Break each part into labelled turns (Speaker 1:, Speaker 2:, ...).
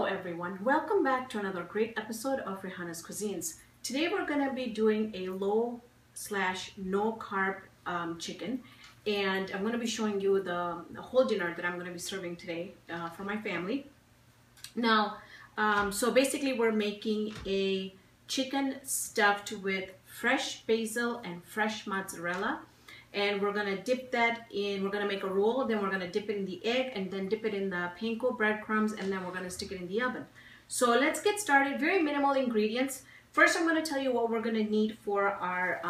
Speaker 1: everyone, welcome back to another great episode of Raihana's Cuisines. Today we're going to be doing a low/no carb chicken, and I'm going to be showing you the whole dinner that I'm going to be serving today for my family. Now, so basically we're making a chicken stuffed with fresh basil and fresh mozzarella. And we're gonna dip that in, we're gonna make a roll, then we're gonna dip it in the egg, and then dip it in the panko breadcrumbs, and then we're gonna stick it in the oven. So let's get started. Very minimal ingredients. First, I'm gonna tell you what we're gonna need for our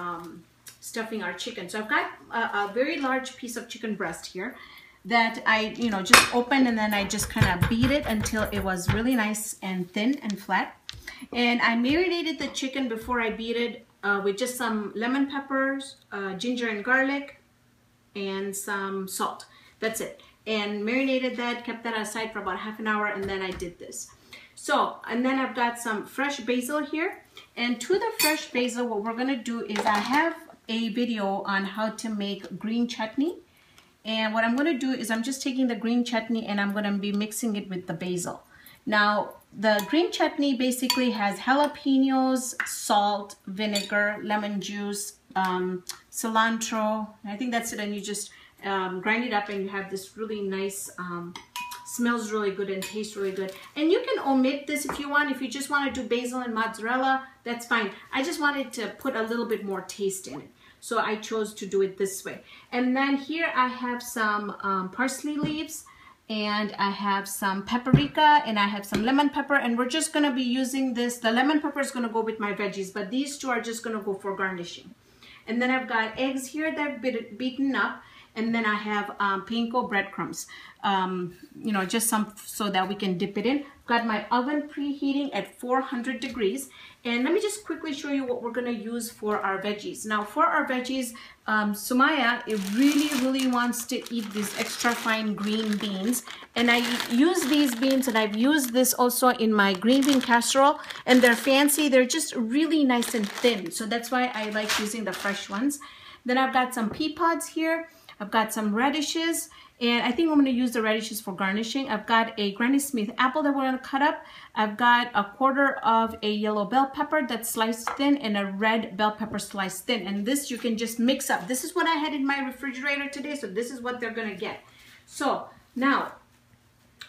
Speaker 1: stuffing our chicken. So I've got a very large piece of chicken breast here that I, just opened, and then I just kind of beat it until it was really nice and thin and flat. And I marinated the chicken before I beat it with just some lemon peppers, ginger and garlic, and some salt. That's it. And marinated that, kept that aside for about half an hour, and then I did this. So, and then I've got some fresh basil here. And to the fresh basil, what we're gonna do is I have a video on how to make green chutney. And what I'm gonna do is I'm just taking the green chutney and I'm gonna be mixing it with the basil. Now, the green chutney basically has jalapenos, salt, vinegar, lemon juice, cilantro. I think that's it. And you just grind it up and you have this really nice, smells really good and tastes really good. And you can omit this if you want. If you just want to do basil and mozzarella, that's fine. I just wanted to put a little bit more taste in it. So I chose to do it this way. And then here I have some parsley leaves, and I have some paprika, and I have some lemon pepper, and we're just gonna be using this. The lemon pepper is gonna go with my veggies, but these two are just gonna go for garnishing. And then I've got eggs here that I've beaten up, and then I have panko breadcrumbs, just some so that we can dip it in. Got my oven preheating at 400 degrees. And let me just quickly show you what we're gonna use for our veggies. Now for our veggies, Sumaya, it really wants to eat these extra fine green beans. And I use these beans, and I've used this also in my green bean casserole, and they're fancy. They're just really nice and thin. So that's why I like using the fresh ones. Then I've got some pea pods here. I've got some radishes, and I think I'm going to use the radishes for garnishing. I've got a Granny Smith apple that we're going to cut up. I've got a quarter of a yellow bell pepper that's sliced thin, and a red bell pepper sliced thin. And this you can just mix up. This is what I had in my refrigerator today, so this is what they're going to get. So now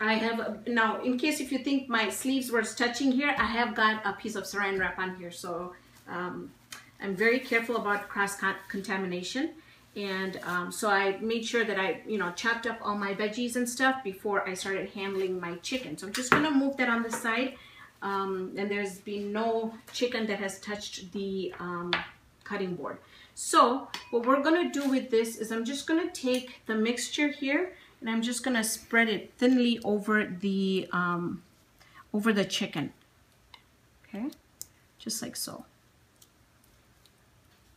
Speaker 1: I have, in case if you think my sleeves were touching here, I have got a piece of saran wrap on here. So I'm very careful about cross-contamination. And so I made sure that I, chopped up all my veggies and stuff before I started handling my chicken. So I'm just gonna move that on the side. And there's been no chicken that has touched the cutting board. So what we're gonna do with this is I'm just gonna take the mixture here, and I'm just gonna spread it thinly over the chicken. Okay, just like so.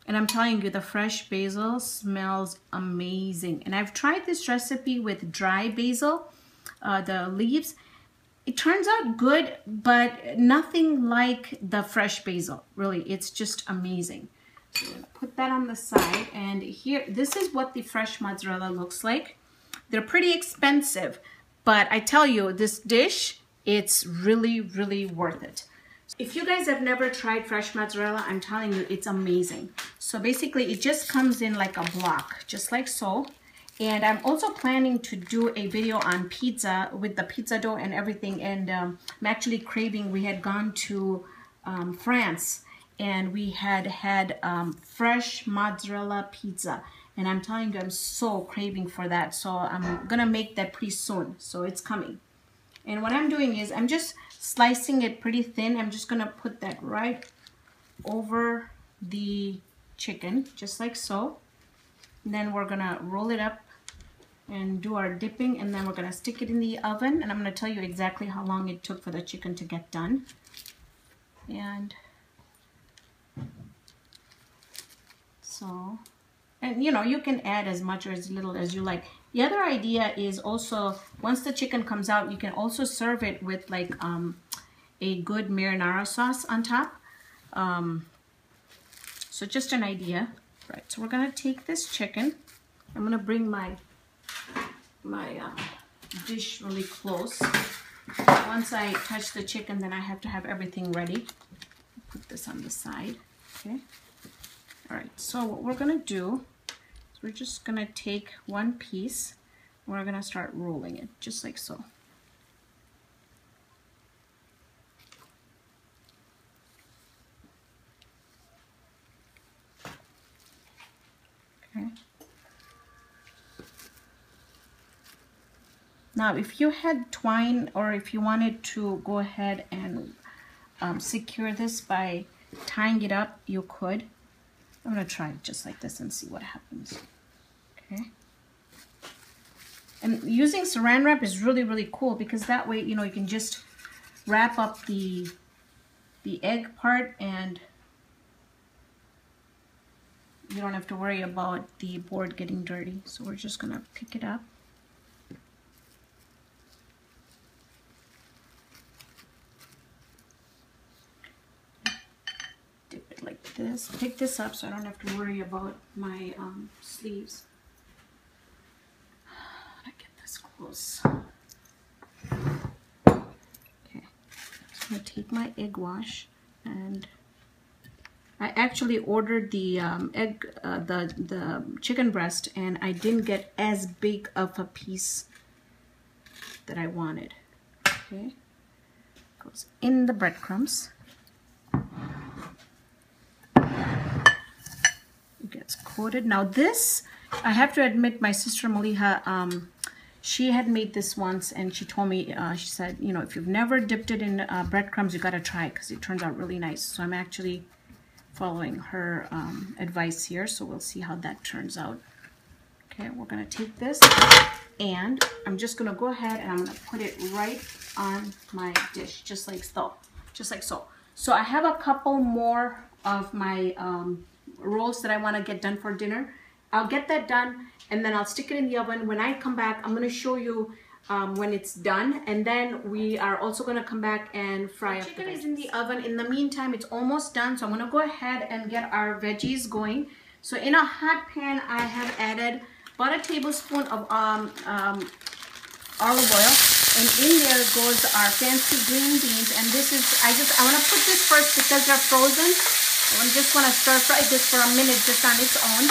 Speaker 1: And I'm telling you, the fresh basil smells amazing. And I've tried this recipe with dry basil, the leaves. It turns out good, but nothing like the fresh basil. Really, it's just amazing. So I'm gonna put that on the side. And here, this is what the fresh mozzarella looks like. They're pretty expensive, but I tell you, this dish, it's really worth it. If you guys have never tried fresh mozzarella, I'm telling you, it's amazing. So basically, it just comes in like a block, just like so. And I'm also planning to do a video on pizza with the pizza dough and everything. And I'm actually craving, we had gone to France, and we had fresh mozzarella pizza. And I'm telling you, I'm so craving for that. So I'm gonna make that pretty soon. So it's coming. And what I'm doing is I'm just slicing it pretty thin. I'm just gonna put that right over the chicken, just like so. And then we're gonna roll it up and do our dipping, and then we're gonna stick it in the oven. And I'm gonna tell you exactly how long it took for the chicken to get done. And so, and you can add as much or as little as you like. The other idea is also, once the chicken comes out, you can also serve it with like a good marinara sauce on top. So just an idea. Right, so we're gonna take this chicken. I'm gonna bring my dish really close. Once I touch the chicken, then I have to have everything ready. Put this on the side, okay? All right, so what we're gonna do is we're just gonna take one piece, and we're gonna start rolling it, just like so. Okay. Now, if you had twine, or if you wanted to go ahead and secure this by tying it up, you could. I'm gonna try it just like this and see what happens. Okay. And using saran wrap is really, really cool, because that way, you know, you can just wrap up the egg part, and you don't have to worry about the board getting dirty. So we're just gonna pick it up. Dip it like this. Pick this up so I don't have to worry about my sleeves. I get this close. Okay, so I'm gonna take my egg wash, and I actually ordered the the chicken breast, and I didn't get as big of a piece that I wanted. Okay, goes in the breadcrumbs. It gets coated. Now this, I have to admit, my sister Maliha, she had made this once, and she told me, she said, you know, if you've never dipped it in breadcrumbs, you gotta try it, because it turns out really nice. So I'm actually following her advice here, so we'll see how that turns out. Okay, we're gonna take this, and I'm just gonna go ahead and I'm gonna put it right on my dish, just like so, just like so. So I have a couple more of my rolls that I want to get done for dinner. I'll get that done, and then I'll stick it in the oven. When I come back, I'm going to show you when it's done, and then we are also going to come back and fry up the chicken. Is in the oven. In the meantime, it's almost done, so I'm going to go ahead and get our veggies going. So in a hot pan, I have added about a tablespoon of olive oil, and in there goes our fancy green beans. And this is, I want to put this first because they're frozen. I just want to stir fry this for a minute just on its own.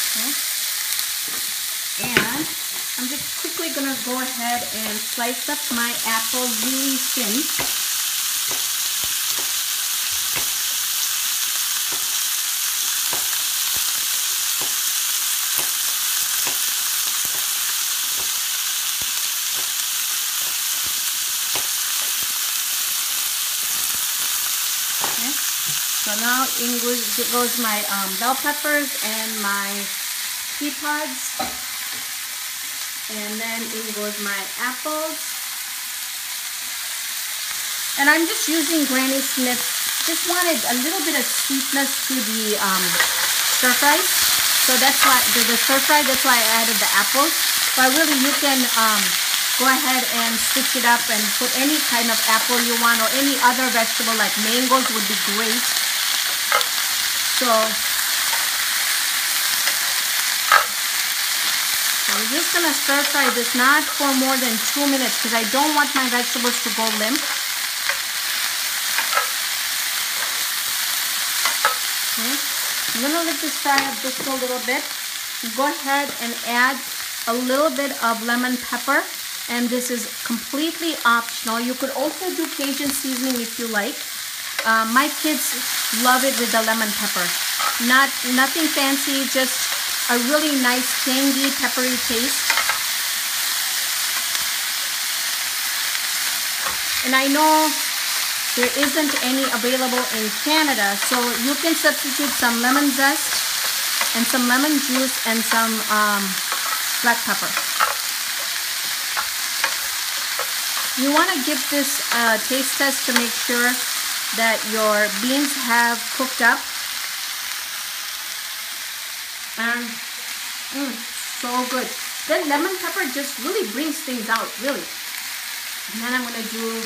Speaker 1: Okay. And I'm just quickly going to go ahead and slice up my apple really thin. So now in goes my bell peppers and my pea pods, and then in goes my apples. And I'm just using Granny Smith. Just wanted a little bit of sweetness to the stir fry. So that's why the stir fry. That's why I added the apples. But really, you can go ahead and stitch it up and put any kind of apple you want, or any other vegetable like mangoes would be great. So we're just going to stir fry this, not for more than 2 minutes, because I don't want my vegetables to go limp. Okay. I'm going to let this fry up just a little bit. Go ahead and add a little bit of lemon pepper, and this is completely optional. You could also do Cajun seasoning if you like. My kids love it with the lemon pepper. Nothing fancy, just a really nice tangy, peppery taste. And I know there isn't any available in Canada, so you can substitute some lemon zest and some lemon juice and some black pepper. You want to give this a taste test to make sure that your beans have cooked up. And so good. Then lemon pepper just really brings things out, really. And then I'm going to do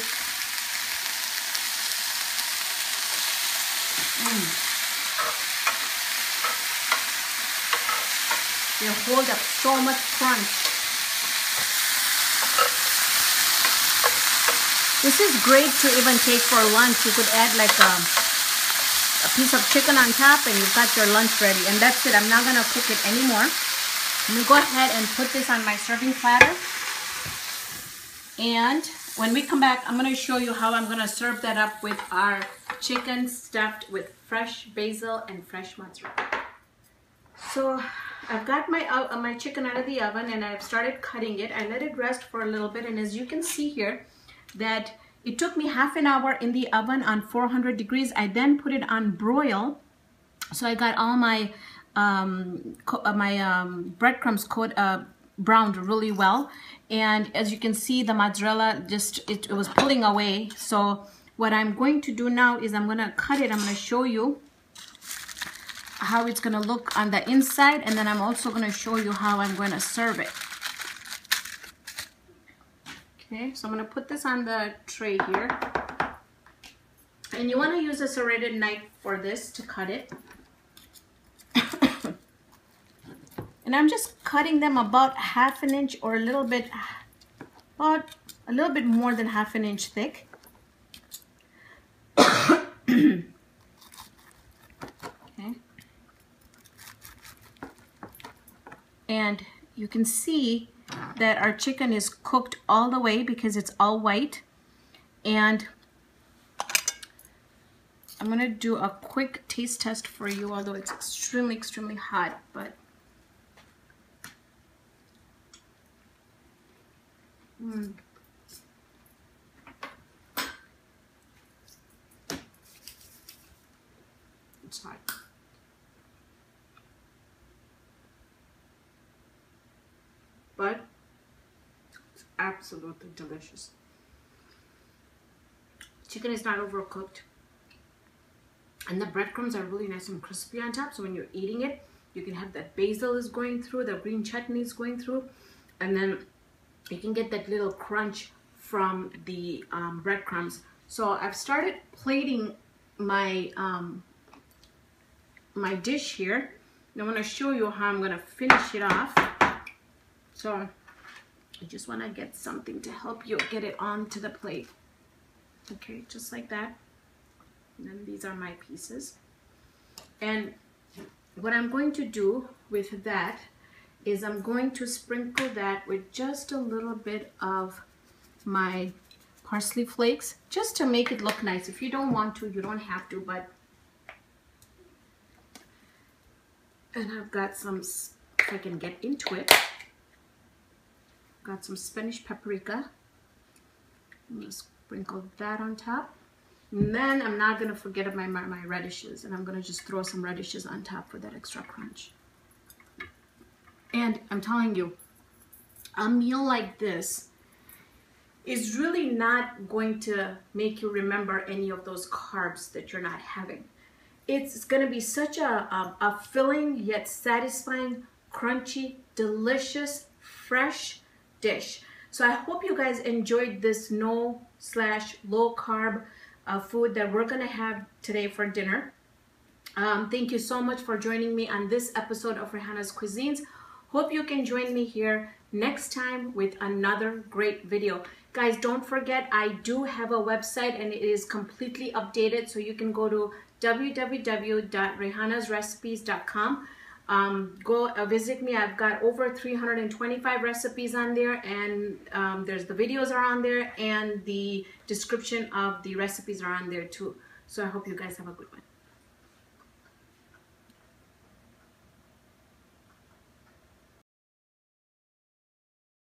Speaker 1: They hold up so much crunch. This is great to even take for lunch. You could add like a piece of chicken on top and you've got your lunch ready. And that's it. I'm not going to cook it anymore. I'm going to go ahead and put this on my serving platter. And when we come back, I'm going to show you how I'm going to serve that up with our chicken stuffed with fresh basil and fresh mozzarella. So I've got my chicken out of the oven and I've started cutting it. I let it rest for a little bit, and as you can see here, that it took me half an hour in the oven on 400 degrees. I then put it on broil. So I got all my breadcrumbs browned really well. And as you can see, the mozzarella it was pulling away. So what I'm going to do now is I'm going to cut it. I'm going to show you how it's going to look on the inside, and then I'm also going to show you how I'm going to serve it. Okay, so I'm going to put this on the tray here. And you want to use a serrated knife for this to cut it. And I'm just cutting them about half an inch or a little bit more than half an inch thick. Okay. And you can see that our chicken is cooked all the way because it's all white. And I'm going to do a quick taste test for you, although it's extremely, extremely hot, but it's hot. But it's absolutely delicious. Chicken is not overcooked. And the breadcrumbs are really nice and crispy on top. So when you're eating it, you can have that basil is going through, the green chutney is going through. And then you can get that little crunch from the breadcrumbs. So I've started plating my my dish here. And I'm going to show you how I'm going to finish it off. So I just want to get something to help you get it onto the plate. Okay, just like that. And then these are my pieces. And what I'm going to do with that is I'm going to sprinkle that with just a little bit of my parsley flakes, just to make it look nice. If you don't want to, you don't have to, but... And I've got some, if I can get into it, got some Spanish paprika. I'm going to sprinkle that on top. And then I'm not going to forget about my radishes, and I'm going to just throw some radishes on top for that extra crunch. And I'm telling you, a meal like this is really not going to make you remember any of those carbs that you're not having. It's going to be such a filling yet satisfying, crunchy, delicious, fresh dish. So I hope you guys enjoyed this no/low carb food that we're going to have today for dinner. Thank you so much for joining me on this episode of Raihana's Cuisines. Hope you can join me here next time with another great video. Guys, don't forget, I do have a website and it is completely updated, so you can go to www.raihanasrecipes.com. Go visit me. I've got over 325 recipes on there, and there's the videos are on there, and the description of the recipes are on there too. So I hope you guys have a good one.